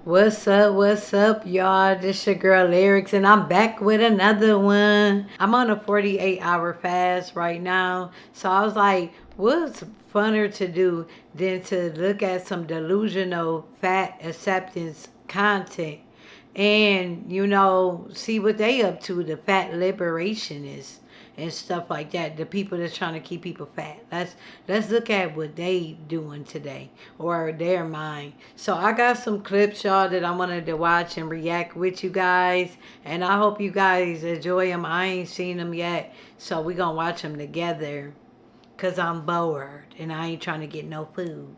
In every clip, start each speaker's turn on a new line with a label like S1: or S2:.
S1: What's up, y'all? This your girl Lyrics, and I'm back with another one. I'm on a 48-hour fast right now, so I was like, what's funner to do than to look at some delusional fat acceptance content and, see what they up to, the fat liberationists and stuff like that. The people that's trying to keep people fat. Let's look at what they doing today or their mind. So I got some clips, y'all, that I wanted to watch and react with you guys, and I hope you guys enjoy them. I ain't seen them yet, so we gonna watch them together because I'm bored and I ain't trying to get no food.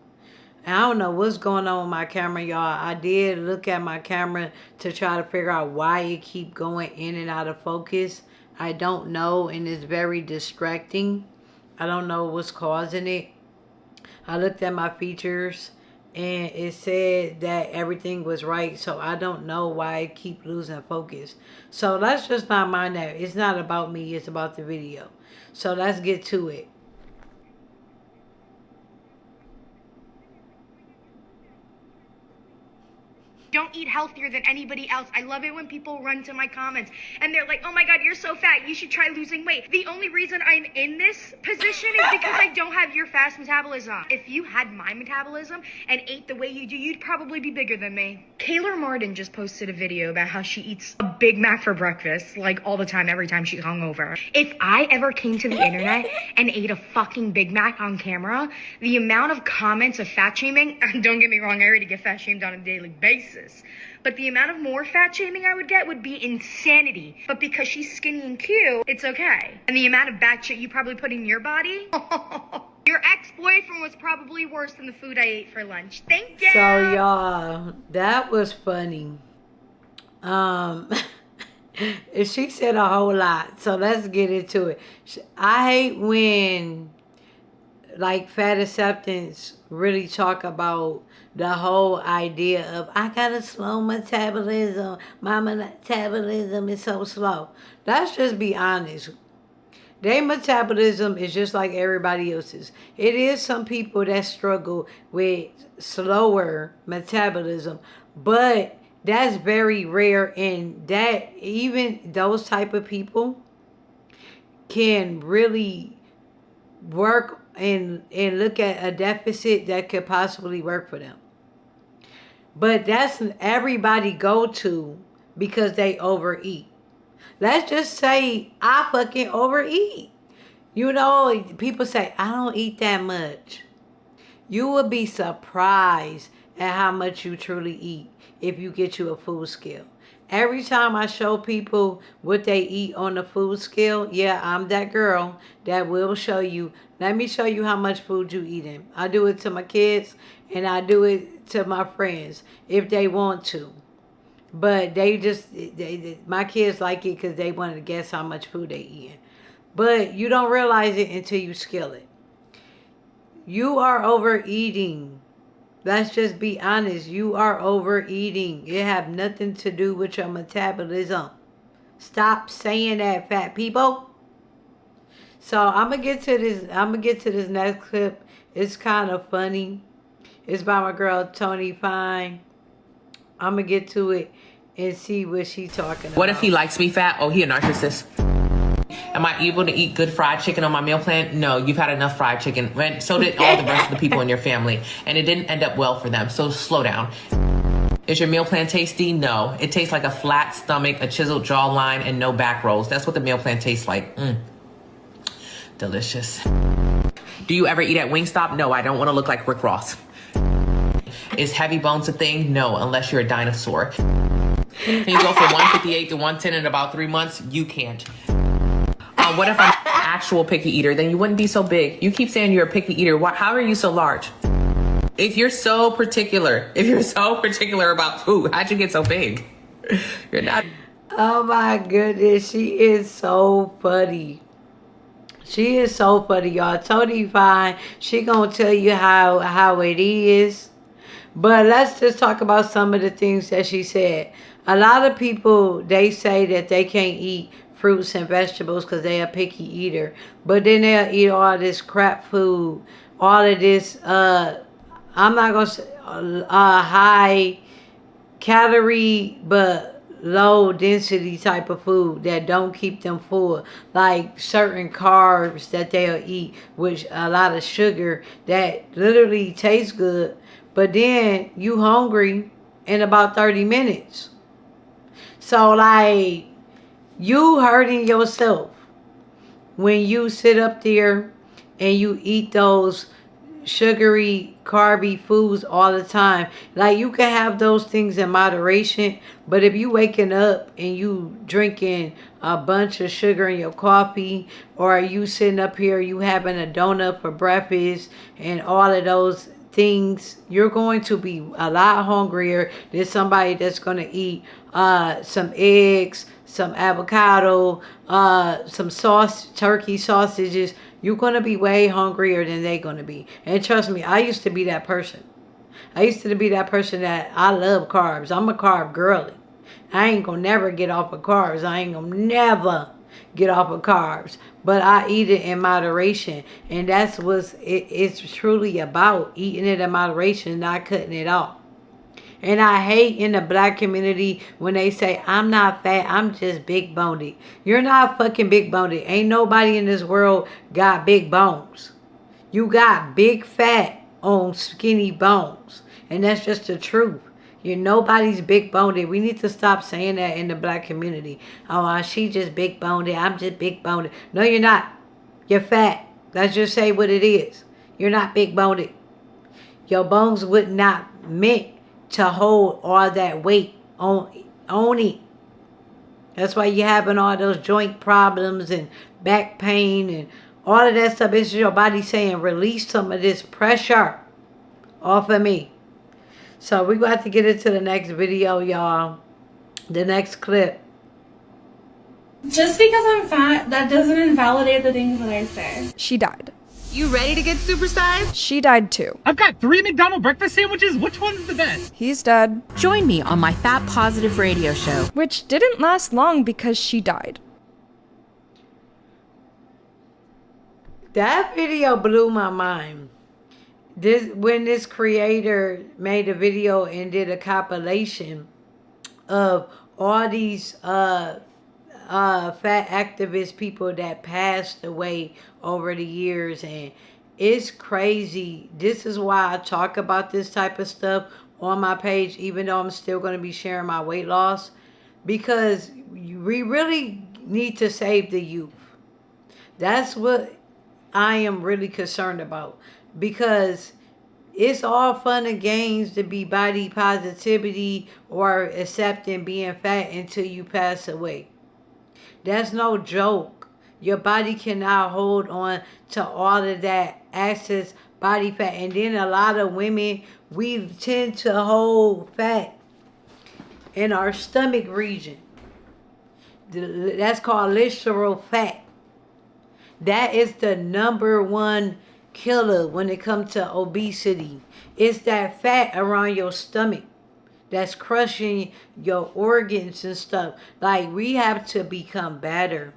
S1: And I don't know what's going on with my camera, y'all. I did look at my camera to try to figure out why it keep going in and out of focus. I don't know, and it's very distracting. I don't know what's causing it. I looked at my features and it said that everything was right, so I don't know why I keep losing focus. So let's just not mind that. It's not about me, it's about the video. So let's get to it.
S2: Don't eat healthier than anybody else. I love it when people run to my comments and they're like, oh my God, you're so fat. You should try losing weight. The only reason I'm in this position is because I don't have your fast metabolism. If you had my metabolism and ate the way you do, you'd probably be bigger than me. Kayla Martin just posted a video about how she eats a Big Mac for breakfast, like all the time, every time she's hungover. If I ever came to the internet and ate a fucking Big Mac on camera, the amount of comments of fat shaming, don't get me wrong, I already get fat shamed on a daily basis. But the amount of more fat shaming I would get would be insanity. But because she's skinny and cute, it's okay. And the amount of bad shit you probably put in your body, your ex-boyfriend was probably worse than the food I ate for lunch. Thank you.
S1: So y'all, that was funny. She said a whole lot. So let's get into it. I hate when like fat acceptance really talk about the whole idea of I got a slow metabolism. My metabolism is so slow. Let's just be honest. Their metabolism is just like everybody else's. It is some people that struggle with slower metabolism, but that's very rare, and that even those type of people can really work and look at a deficit that could possibly work for them. But that's everybody go to because they overeat. Let's just say I fucking overeat. People say I don't eat that much. You will be surprised at how much you truly eat if you get you a food scale. Every time I show people what they eat on the food scale, yeah, I'm that girl that will show you. Let me show you how much food you eating. I do it to my kids and I do it to my friends if they want to. But my kids like it because they want to guess how much food they eating. But you don't realize it until you scale it. You are overeating. Let's just be honest. You are overeating. It have nothing to do with your metabolism. Stop saying that, fat people. So I'm gonna get to this next clip. It's kind of funny. It's by my girl Tony Fine. I'm gonna get to it and see what she's talking about.
S3: What if he likes me fat? Oh, he a narcissist. Am I able to eat good fried chicken on my meal plan? No, you've had enough fried chicken. So did all the rest of the people in your family. And it didn't end up well for them. So slow down. Is your meal plan tasty? No. It tastes like a flat stomach, a chiseled jawline, and no back rolls. That's what the meal plan tastes like. Delicious. Do you ever eat at Wingstop? No, I don't want to look like Rick Ross. Is heavy bones a thing? No, unless you're a dinosaur. Can you go from 158 to 110 in about 3 months? You can't. What if I'm an actual picky eater? Then you wouldn't be so big. You keep saying you're a picky eater. How are you so large? If you're so particular about food, how'd you get so big? You're not.
S1: Oh my goodness, she is so funny. She is so funny, y'all. Totally fine. She gonna tell you how it is. But let's just talk about some of the things that she said. A lot of people, they say that they can't eat fruits and vegetables because they are picky eater. But then they'll eat all this crap food, all of this, I'm not going to say high calorie but low density type of food that don't keep them full, like certain carbs that they'll eat with a lot of sugar that literally tastes good, but then you hungry in about 30 minutes. So like, you hurting yourself when you sit up there and you eat those sugary, carby foods all the time. Like, you can have those things in moderation, but if you waking up and you drinking a bunch of sugar in your coffee, or you sitting up here, you having a donut for breakfast and all of those things, you're going to be a lot hungrier than somebody that's going to eat some eggs, some avocado, some sauce, turkey sausages. You're going to be way hungrier than they're going to be. And trust me, I used to be that person. I used to be that person that I love carbs. I'm a carb girly. I ain't going to never get off of carbs. I ain't going to never get off of carbs. But I eat it in moderation. And that's what it's truly about. Eating it in moderation, not cutting it off. And I hate in the black community when they say, I'm not fat, I'm just big boned. You're not fucking big boned. Ain't nobody in this world got big bones. You got big fat on skinny bones. And that's just the truth. Nobody's big boned. We need to stop saying that in the black community. Oh, she just big boned. I'm just big boned. No, you're not. You're fat. Let's just say what it is. You're not big boned. Your bones would not meant to hold all that weight on it. That's why you're having all those joint problems and back pain and all of that stuff. It's your body saying, release some of this pressure off of me. So we're going to have to get into the next video, y'all. The next clip.
S4: Just because I'm fat, that doesn't invalidate the things that I say.
S5: She died.
S6: You ready to get supersized?
S5: She died too.
S7: I've got 3 McDonald's breakfast sandwiches. Which one's the best?
S5: He's dead.
S6: Join me on my Fat Positive radio show.
S5: Which didn't last long because she died.
S1: That video blew my mind. When this creator made a video and did a compilation of all these fat activist people that passed away over the years, and it's crazy. This is why I talk about this type of stuff on my page, even though I'm still going to be sharing my weight loss, because we really need to save the youth. That's what I am really concerned about, because it's all fun and games to be body positivity or accepting being fat until you pass away. That's no joke. Your body cannot hold on to all of that excess body fat. And then a lot of women, we tend to hold fat in our stomach region. That's called visceral fat. That is the number one killer when it comes to obesity. It's that fat around your stomach that's crushing your organs and stuff. Like, we have to become better.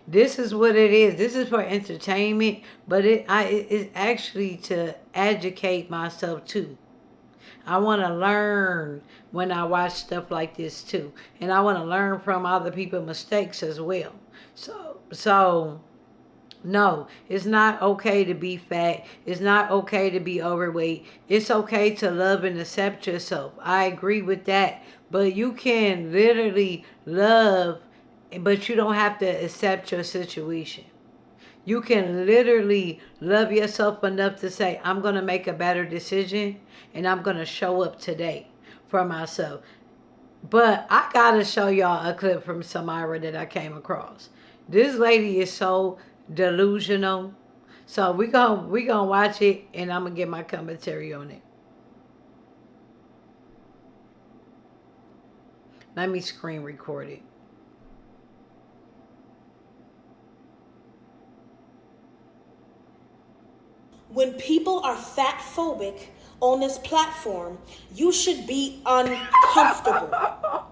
S1: This is what it is. This is for entertainment, but it's actually to educate myself too. I want to learn when I watch stuff like this too. And I want to learn from other people's mistakes as well. So no, it's not okay to be fat. It's not okay to be overweight. It's okay to love and accept yourself. I agree with that. But you can literally love, but you don't have to accept your situation. You can literally love yourself enough to say, I'm going to make a better decision and I'm going to show up today for myself. But I got to show y'all a clip from Samira that I came across. This lady is so delusional. So we gonna watch it and I'm gonna get my commentary on it. Let me screen record it.
S8: When people are fat phobic on this platform, you should be uncomfortable.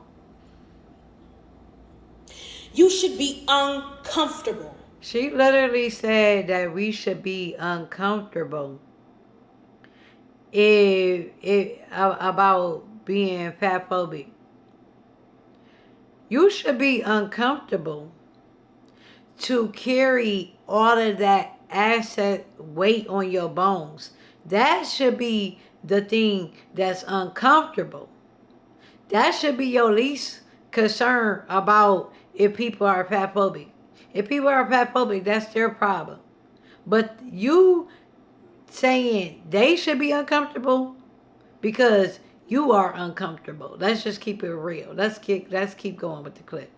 S8: You should be uncomfortable.
S1: She literally said that we should be uncomfortable about being fat phobic. You should be uncomfortable to carry all of that asset weight on your bones. That should be the thing that's uncomfortable. That should be your least concern about if people are fat phobic. If people are fat phobic, that's their problem. But you saying they should be uncomfortable because you are uncomfortable. Let's just keep it real. Let's keep going with the clip.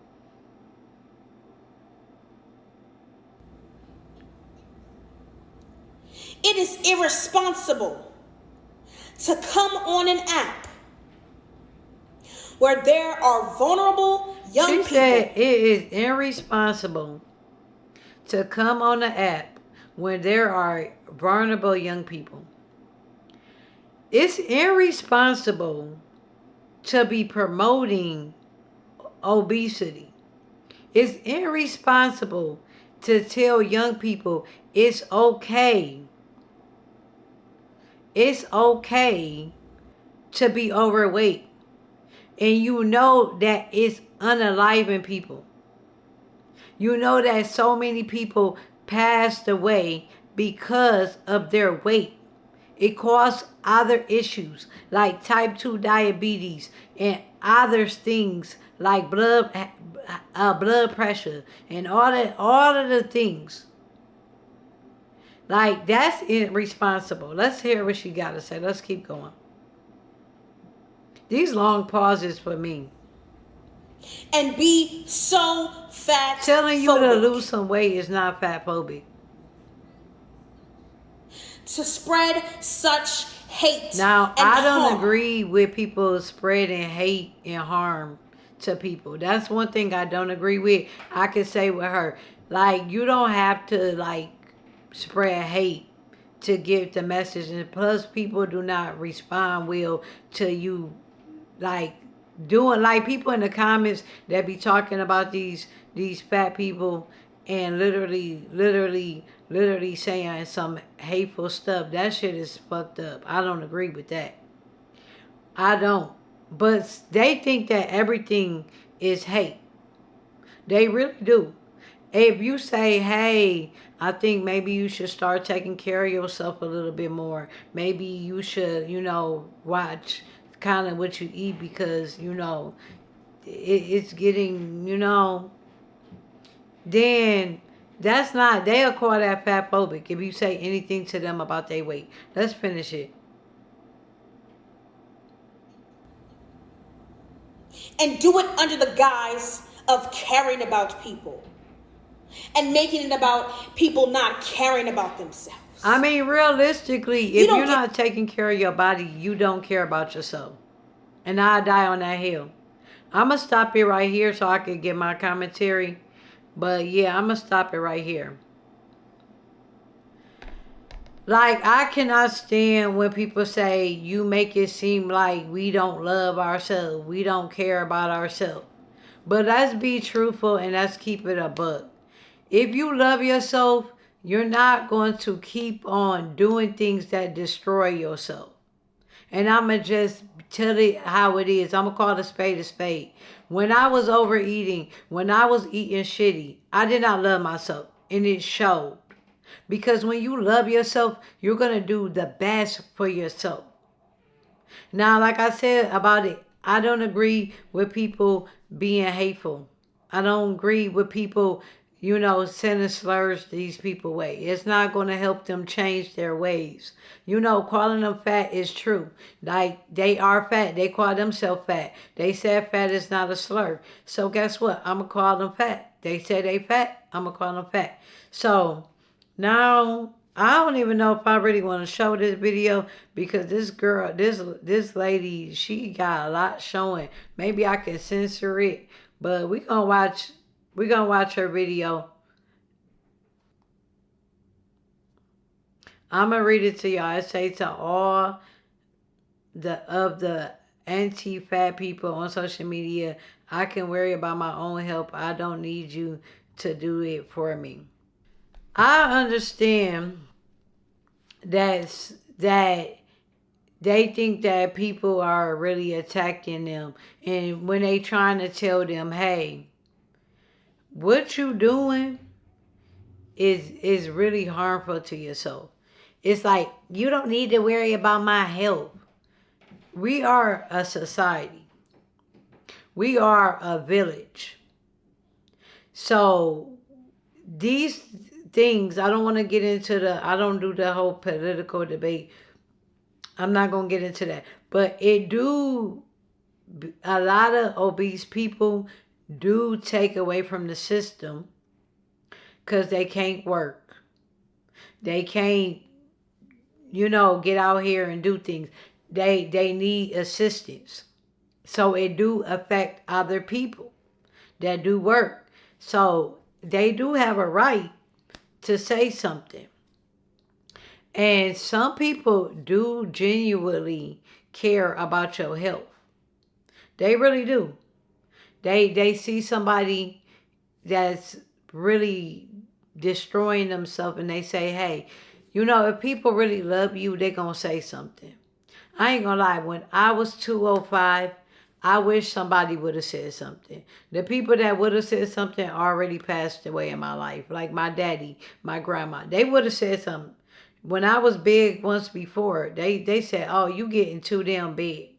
S8: It is irresponsible to come on an app where there are vulnerable young
S1: She
S8: people.
S1: said it is irresponsible to come on the app when there are vulnerable young people. It's irresponsible to be promoting obesity. It's irresponsible to tell young people it's okay. It's okay to be overweight. And you know that it's unaliving people. You know that so many people passed away because of their weight. It caused other issues like type 2 diabetes and other things like blood pressure and all of the things. Like, that's irresponsible. Let's hear what she got to say. Let's keep going. These long pauses for me.
S8: And be so fat.
S1: Telling you to lose some weight is not fat phobic.
S8: To spread such hate.
S1: Now,
S8: and
S1: I don't
S8: harm.
S1: agree with people spreading hate and harm to people. That's one thing I don't agree with. I could say with her, like, you don't have to, like, spread hate to give the message. And plus, people do not respond well to you, like, doing, like, people in the comments that be talking about these fat people and literally saying some hateful stuff. That shit is fucked up. I don't agree with that. I don't. But they think that everything is hate. They really do. If you say, hey, I think maybe you should start taking care of yourself a little bit more. Maybe you should, watch kind of what you eat because, it's getting, then that's not, they'll call that fat phobic if you say anything to them about their weight. Let's finish it.
S8: And do it under the guise of caring about people. And making it about people not caring about themselves.
S1: I mean, realistically, if you're not taking care of your body, you don't care about yourself. And I'll die on that hill. I'm going to stop it right here so I can get my commentary. But yeah, I'm going to stop it right here. Like, I cannot stand when people say you make it seem like we don't love ourselves. We don't care about ourselves. But let's be truthful and let's keep it a buck. If you love yourself, you're not going to keep on doing things that destroy yourself. And I'm going to just tell it how it is. I'm going to call a spade a spade. When I was overeating, when I was eating shitty, I did not love myself. And it showed. Because when you love yourself, you're going to do the best for yourself. Now, like I said about it, I don't agree with people being hateful. I don't agree with people, sending slurs these people way. It's not going to help them change their ways. Calling them fat is true. Like, they are fat. They call themselves fat. They said fat is not a slur. So guess what? I'm going to call them fat. They say they fat. I'm going to call them fat. So now, I don't even know if I really want to show this video because this girl, this lady, she got a lot showing. Maybe I can censor it, but we're gonna watch her video. I'm gonna read it to y'all. It says to all the anti-fat people on social media, I can worry about my own health. I don't need you to do it for me. I understand that they think that people are really attacking them. And when they trying to tell them, hey, what you doing is really harmful to yourself. It's like, you don't need to worry about my health. We are a society. We are a village. So these things, I don't want to get into I don't do the whole political debate. I'm not going to get into that. But a lot of obese people do take away from the system because they can't work. They can't, get out here and do things. They need assistance. So it do affect other people that do work. So they do have a right to say something. And some people do genuinely care about your health. They really do. They see somebody that's really destroying themselves and they say, hey, if people really love you, they're going to say something. I ain't going to lie. When I was 205, I wish somebody would have said something. The people that would have said something already passed away in my life. Like my daddy, my grandma. They would have said something. When I was big once before, they said, oh, you getting too damn big.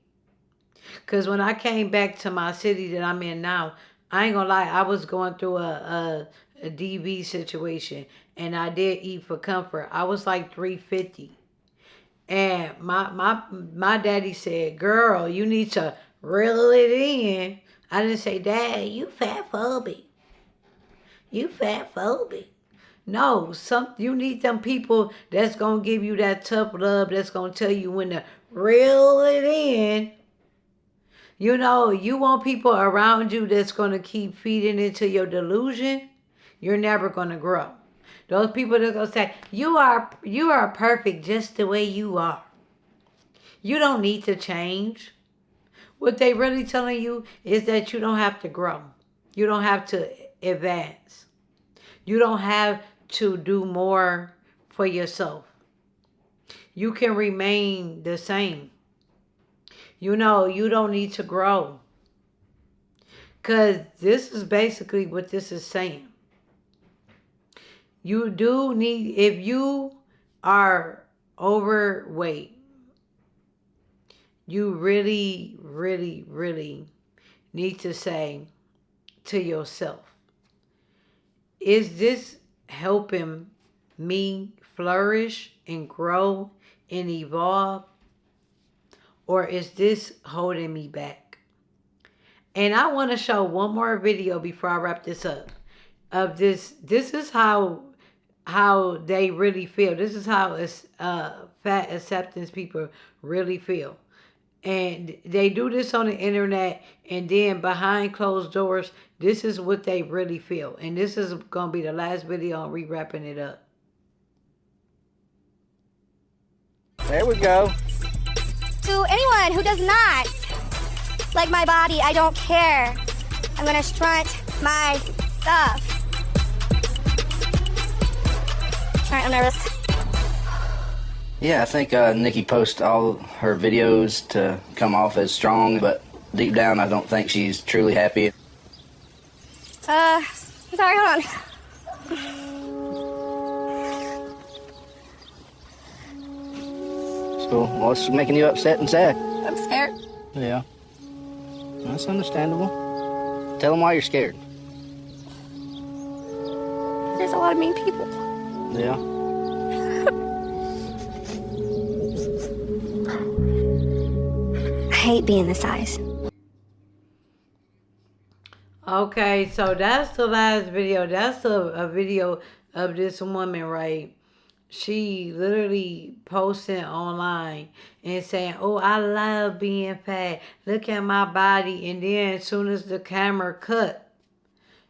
S1: Because when I came back to my city that I'm in now, I ain't gonna lie, I was going through a DV situation. And I did eat for comfort. I was like 350. And my daddy said, girl, you need to reel it in. I didn't say, Dad, you fat phobic. You fat phobic. No, you need them people that's going to give you that tough love, that's going to tell you when to reel it in. You want people around you that's going to keep feeding into your delusion, you're never going to grow. Those people that going to say, you are perfect just the way you are. You don't need to change. What they really telling you is that you don't have to grow. You don't have to advance. You don't have to do more for yourself. You can remain the same. You don't need to grow. Because this is basically what this is saying. You do need, if you are overweight, you really, really, really need to say to yourself, is this helping me flourish and grow and evolve? Or is this holding me back? And I want to show one more video before I wrap this up. Of this is how they really feel. This is how fat acceptance people really feel. And they do this on the internet, and then behind closed doors, this is what they really feel. And this is going to be the last video. I'm re-wrapping it up.
S9: There we go.
S10: To anyone who does not like my body, I don't care. I'm gonna strut my stuff. Alright, I'm nervous.
S9: Yeah, I think Nikki posts all her videos to come off as strong, but deep down I don't think she's truly happy.
S10: Sorry, hold on.
S9: So, what's making you upset and sad?
S10: I'm scared.
S9: Yeah. That's understandable. Tell them why you're scared.
S10: There's a lot of mean people.
S9: Yeah.
S10: I hate being this size.
S1: Okay, so that's the last video. That's a video of this woman, right? She literally posting online and saying, oh, I love being fat. Look at my body. And then as soon as the camera cut,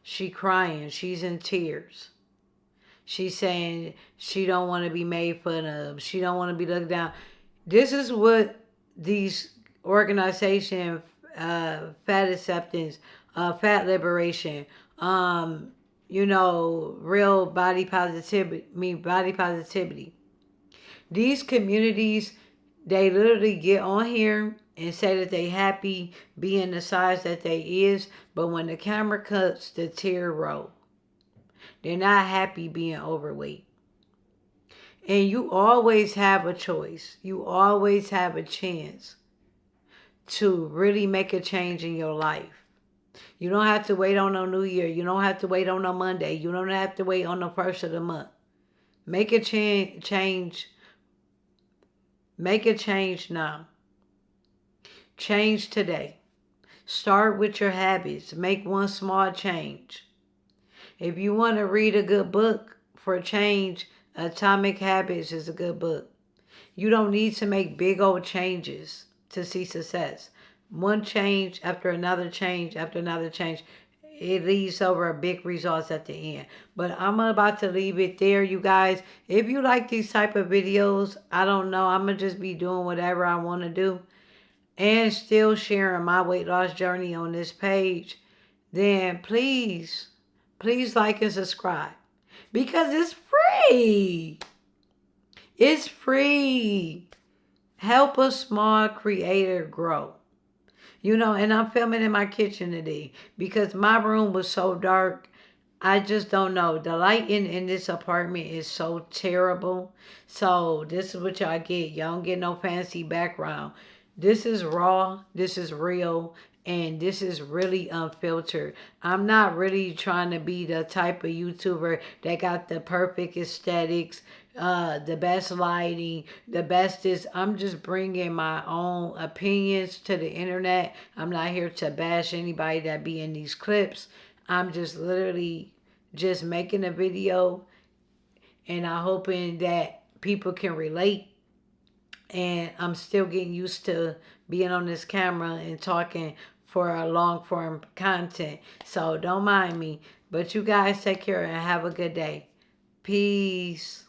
S1: she crying. She's in tears. She's saying she don't want to be made fun of. She don't want to be looked down. This is what these organizations, fat acceptance, fat liberation, real body positivity. These communities, They literally get on here and say that they happy being the size that they is, but when the camera cuts, the tear roll. They're not happy being overweight. And you always have a choice. You always have a chance to really make a change in your life. You don't have to wait on no New Year. You don't have to wait on no Monday. You don't have to wait on the first of the month. Make a change. Make a change now. Change today. Start with your habits. Make one small change. If you want to read a good book for change, Atomic Habits is a good book. You don't need to make big old changes to see success. One change after another change after another change, it leads over big results at the end. But I'm about to leave it there, you guys. If you like these type of videos, I don't know. I'm going to just be doing whatever I want to do and still sharing my weight loss journey on this page. Then please like and subscribe because it's free. It's free. Help a small creator grow. And I'm filming in my kitchen today because my room was so dark. I just don't know. The lighting in this apartment is so terrible. So this is what y'all get. Y'all don't get no fancy background. This is raw. This is real. And this is really unfiltered. I'm not really trying to be the type of YouTuber that got the perfect aesthetics, the best lighting, the bestest. I'm just bringing my own opinions to the internet. I'm not here to bash anybody that be in these clips. I'm just literally just making a video, and I'm hoping that people can relate. And I'm still getting used to being on this camera and talking for a long form content. So don't mind me. But you guys take care and have a good day. Peace.